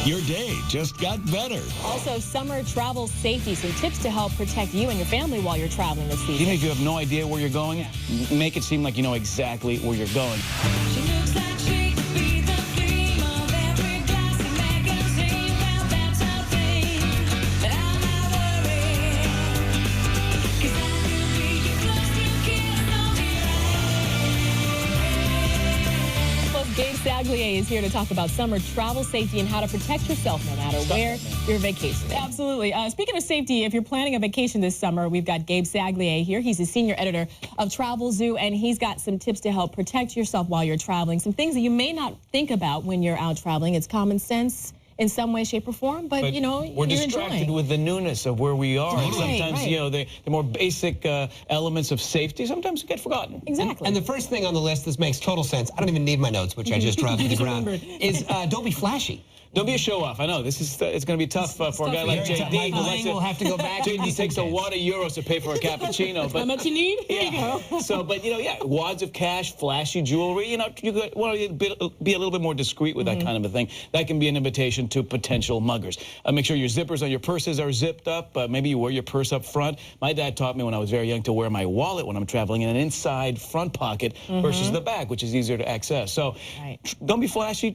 Your day just got better. Also, summer travel safety, some tips to help protect you and your family while you're traveling this season. Even if you have no idea where you're going, make it seem like you know exactly where you're going. She looks like she could be the theme of every classic magazine. Well, that's her thing, but I'm not worried, 'cause I will be your close to kiss on the Well, Gabe Saglie is here to talk about summer travel safety and how to protect yourself no matter where you're vacationing. Absolutely. Speaking of safety, if you're planning a vacation this summer, we've got Gabe Saglie here. He's the senior editor of Travelzoo, and he's got some tips to help protect yourself while you're traveling. Some things that you may not think about when you're out traveling. It's common sense in some way, shape, or form, but you know, we're you're distracted enjoying. with the newness of where we are. And Right, sometimes, right. you know, the more basic elements of safety sometimes get forgotten. Exactly. And the first thing on the list, this makes total sense. I don't even need my notes, which I just dropped to the ground, is don't be flashy. Don't be a show-off. I know this is it's going to be tough for a guy like JD. My thing will have to go back. JD takes a wad of euros to pay for a cappuccino. But How much you need? Here you go. So, but you know, yeah, wads of cash, flashy jewelry. You know, you want to be a little bit more discreet with that kind of a thing. That can be an invitation to potential muggers. Make sure your zippers on your purses are zipped up. Maybe you wear your purse up front. My dad taught me when I was very young to wear my wallet when I'm traveling in an inside front pocket versus the back, which is easier to access. So, don't be flashy.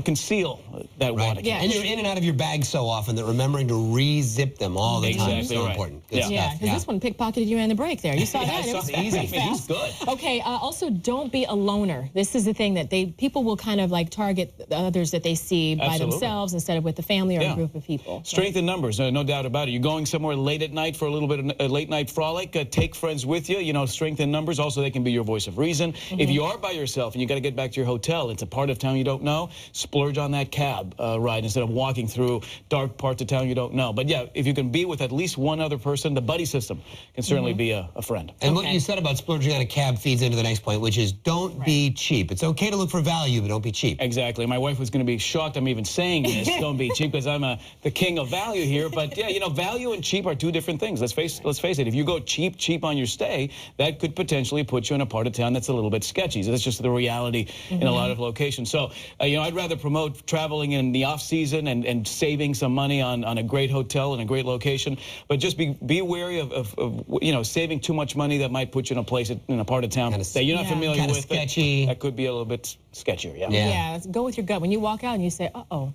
Conceal that wallet. Yeah, and you're in and out of your bag so often that remembering to re-zip them all the time is so important. Good Yeah, stuff. because this one pickpocketed you in the break there. You saw that. It was easy. pretty fast. He's good. Okay, also don't be a loner. This is the thing that people will kind of like target the others that they see by themselves instead of with the family or a group of people. Strength in numbers, no doubt about it. You're going somewhere late at night for a little bit of a late night frolic. Take friends with you. You know, strength in numbers. Also, they can be your voice of reason. If you are by yourself and you got to get back to your hotel, it's a part of town you don't know, splurge on that cab ride instead of walking through dark parts of town you don't know. But yeah, if you can be with at least one other person, the buddy system can certainly be a friend. And what you said about splurging on a cab feeds into the next point, which is don't be cheap. It's okay to look for value, but don't be cheap. Exactly. My wife was going to be shocked I'm even saying this. Don't be cheap, because I'm the king of value here. But yeah, you know, value and cheap are two different things. Let's face it. If you go cheap on your stay, that could potentially put you in a part of town that's a little bit sketchy. So that's just the reality in a lot of locations. So you know, I'd rather promote traveling in the off season and saving some money on a great hotel in a great location, but just be wary of you know, saving too much money that might put you in a place in a part of town that you're not familiar with. Sketchy. That could be a little bit sketchier. Yeah, go with your gut. When you walk out and you say, uh-oh,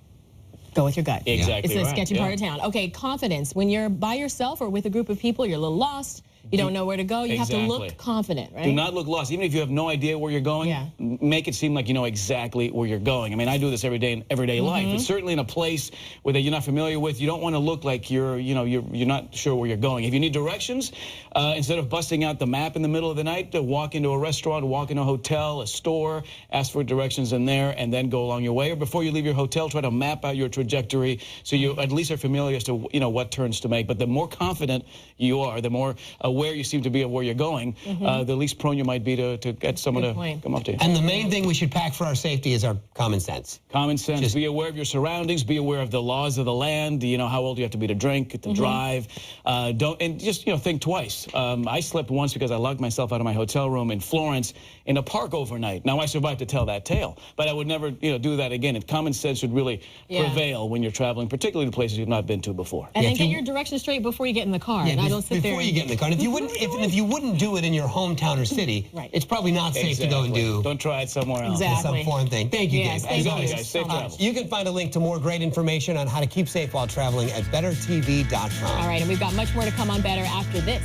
go with your gut. Exactly. It's a sketchy part of town. Okay, confidence. When you're by yourself or with a group of people, you're a little lost. You don't know where to go. You have to look confident, right? Do not look lost. Even if you have no idea where you're going, make it seem like you know exactly where you're going. I mean, I do this every day in everyday life. It's certainly in a place where you're not familiar with. You don't want to look like you're not sure where you're going. If you need directions, instead of busting out the map in the middle of the night, walk into a restaurant, walk into a hotel, a store, ask for directions in there, and then go along your way. Or before you leave your hotel, try to map out your trajectory so you at least are familiar as to what turns to make. But the more confident you are, the more aware you seem to be of where you're going, the least prone you might be to get someone to come up to you. And the main thing we should pack for our safety is our common sense. Common sense. Just be aware of your surroundings. Be aware of the laws of the land. You know how old you have to be to drink, to drive. Just think twice. I slept once because I locked myself out of my hotel room in Florence in a park overnight. Now I survived to tell that tale, but I would never do that again. And common sense should really prevail when you're traveling, particularly to places you've not been to before. And then get your directions straight before you get in the car. Yeah, and I don't sit there. Before you get in the car. And if you wouldn't do it in your hometown or city, it's probably not safe to go and do. Don't try it somewhere else. Some foreign thing. Thank you, Gabe. As always, guys, safe travel. You can find a link to more great information on how to keep safe while traveling at bettertv.com. All right, and we've got much more to come on Better after this.